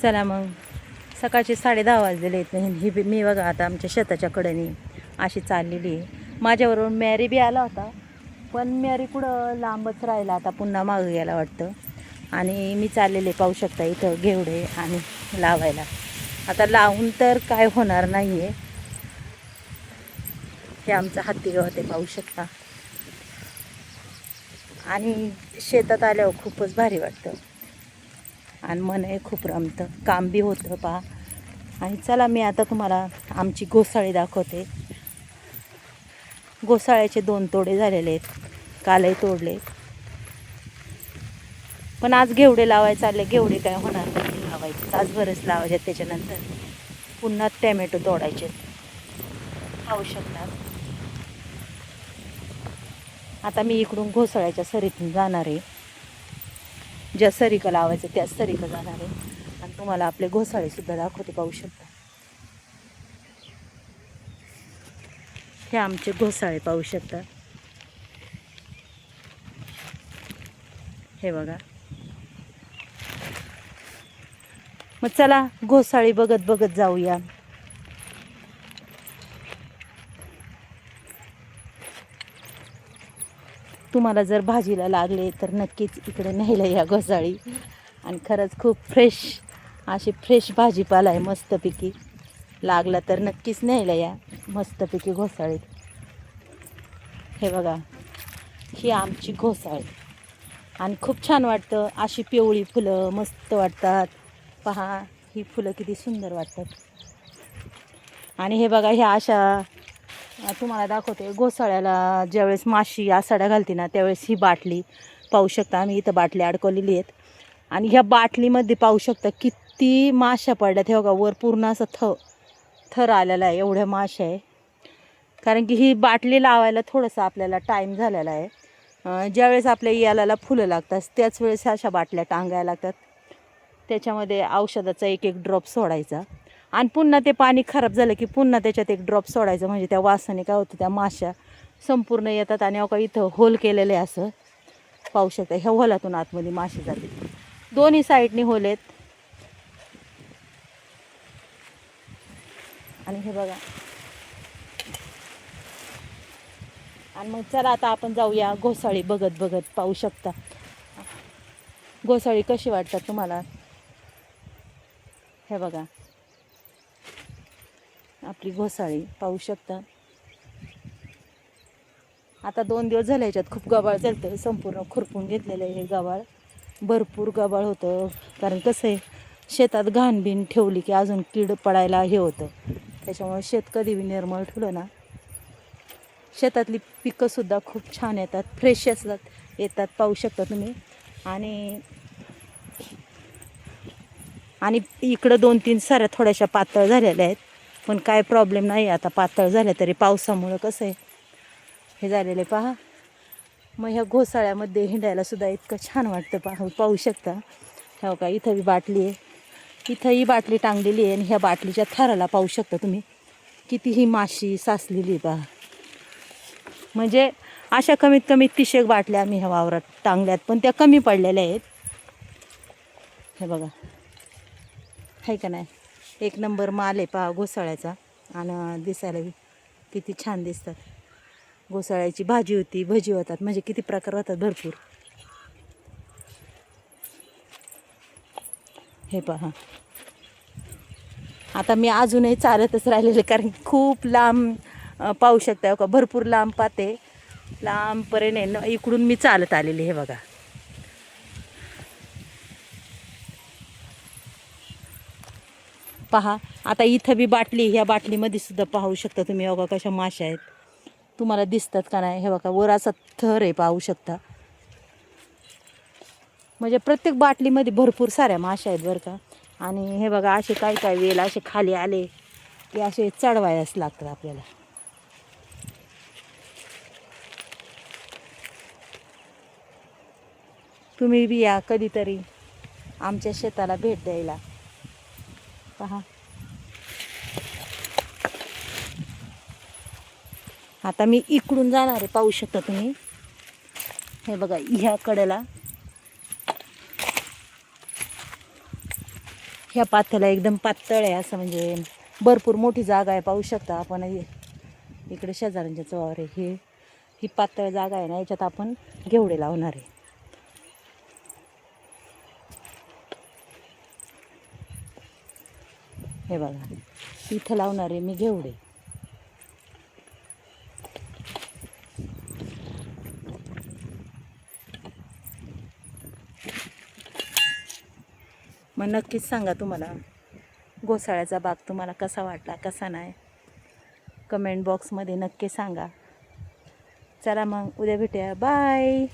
चला मग सकाळचे 10:30 वाजलेले आहेत. ही मी बघा आता आमच्या शेताच्या कडेने अशी चाललेली आहे. माझ्याबरोबर मॅरी बी आला होता, पण मॅरी कुठं लांबच राहिला, आता पुन्हा मागं गेला वाटतं. आणि मी चाललेले पाहू शकता इथं घेवडे आणि लावायला. आता लावून तर काय होणार नाही आहे. हे आमचं हत्तीगाव ते पाहू शकता. आणि शेतात आल्यावर खूपच भारी वाटतं आणि मनही खूप रमतं, काम बी होतं पहा. आणि चला मी आता तुम्हाला आमची घोसाळी दाखवते. घोसाळ्याचे 2 तोडे झालेले आहेत, कालही तोडले. पण आज घेवडे लावायचे चालले. घेवडे काय होणार नाही लावायचे, तासभरच लावायचे, त्याच्यानंतर पुन्हा टॅमॅटो तोडायचे. खाऊ शकतात. आता मी इकडून घोसाळ्याच्या सरीतून जाणार आहे. ज्या सरीका लावायचं त्या सरीका जाणार आहे आणि तुम्हाला आपले घोसाळे सुद्धा दाखवते, पाहू शकता. हे आमचे घोसाळे पाहू शकता. हे बघा. मग चला घोसाळी बघत बघत जाऊया. तुम्हाला जर भाजीला लागले तर नक्कीच इकडे न्यायला या घोसाळी. आणि खरंच खूप अशी फ्रेश भाजीपाला आहे मस्तपैकी. लागला तर नक्कीच न्यायला या मस्तपैकी घोसाळीत. हे बघा, ही आमची घोसाळी आणि खूप छान वाटतं. अशी पिवळी फुलं मस्त वाटतात. पहा ही फुलं किती सुंदर वाटतात. आणि हे बघा, ह्या अशा तुम्हाला दाखवते. घोसाळ्याला ज्यावेळेस माशी आसाड्या घालते ना, त्यावेळेस ही बाटली पाहू शकता. आम्ही इथं बाटली अडकवलेली आहेत आणि ह्या बाटलीमध्ये पाहू शकता किती माश्या पडल्यात. हे बघा, वर पूर्ण असं थर आलेला आहे, एवढ्या माश्या आहे. कारण की ही बाटली लावायला थोडंसं आपल्याला टाईम झालेला आहे. ज्यावेळेस आपल्या याला फुलं लागतात त्याच वेळेस अशा बाटल्या टांगायला लागतात. त्याच्यामध्ये औषधाचा एक ड्रॉप सोडायचा आणि पुन्हा ते पाणी खराब झालं की पुन्हा त्याच्यात एक ड्रॉप सोडायचं. म्हणजे त्या वासाने काय होतं, त्या माश्या संपूर्ण येतात. आणि अवघा इथं होल केलेलं आहे, असं पाहू शकता. ह्या होलातून आतमध्ये मासे जाते. दोन्ही साईडनी होल आहेत. आणि हे बघा. आणि मग चला आता आपण जाऊया घोसाळी बघत बघत. पाहू शकता घोसाळी कशी वाटतात तुम्हाला. हे बघा आपली घोसाळी पाहू शकता. आता 2 दिवस झाले याच्यात खूप गबाळ चालतं. संपूर्ण खुरपून घेतलेलं आहे हे गबाळ. भरपूर गबाळ होतं. कारण कसं आहे, शेतात घाण बिन ठेवली की अजून कीड पडायला हे होतं. त्याच्यामुळे शेत कधी बी निर्मळ ठेवलं ना, शेतातली पिकंसुद्धा खूप छान येतात, फ्रेश येतात पाहू शकता तुम्ही. आणि इकडं 2-3 साऱ्या थोड्याशा पातळ झालेल्या आहेत, पण काय प्रॉब्लेम नाही. आता पातळ झाल्या तरी पावसामुळं कसं आहे हे झालेलं आहे पहा. मग ह्या घोसाळ्यामध्ये हिंडायला सुद्धा इतकं छान वाटतं. पाहू शकता. हो का, इथं बी बाटली आहे. इथं ही बाटली टांगलेली आहे आणि ह्या बाटलीच्या थराला पाहू शकता तुम्ही कितीही माशी साचलेली पहा. म्हणजे अशा कमीत कमी 30 बाटल्या आम्ही ह्या वावरात टांगल्यात, पण त्या कमी पडलेल्या आहेत. हे बघा, आहे का नाही, एक नंबर माल आहे पहा घोसाळ्याचा. आणि दिसायला किती छान दिसतात. घोसाळ्याची भाजी होती, भजी होतात, म्हणजे किती प्रकार होतात, भरपूर. हे पहा. आता मी अजूनही चालतच राहिलेले, कारण खूप लांब पाहू शकता का, भरपूर लांब पाते, लांबपर्यंत इकडून मी चालत आलेली. हे बघा. पहा आता इथं बी बाटली, ह्या बाटलीमध्ये सुद्धा पाहू शकता तुम्ही. बघा कशा माश्या आहेत, तुम्हाला दिसतात का नाही. हे बघा, वर असा थर आहे, पाहू शकता. म्हणजे प्रत्येक बाटलीमध्ये भरपूर साऱ्या माश्या आहेत बरं का. आणि हे बघा, असे काय वेल असे खाली आले की असे चढवायलाच लागतात आपल्याला. तुम्ही बी या कधीतरी आमच्या शेताला भेट द्यायला. पहा आता मी इकडून जाणार आहे, पाहू शकता तुम्ही. हे बघा, ह्या कडेला ह्या पाथ्याला एकदम पातळ आहे असं, म्हणजे भरपूर मोठी जागा आहे. पाहू शकता आपण इकडे शेजाऱ्यांच्या चोवावर आहे. ही पातळ जागा आहे ना, याच्यात आपण घेवडे लावणार आहे. हे बघा, इथं लावणार आहे मी घेवडे. मग नक्कीच सांगा तुम्हाला घोसाळ्याचा बाग तुम्हाला कसा वाटला, कसा नाही, कमेंट बॉक्समध्ये नक्की सांगा. चला मग उद्या भेटूया. बाय.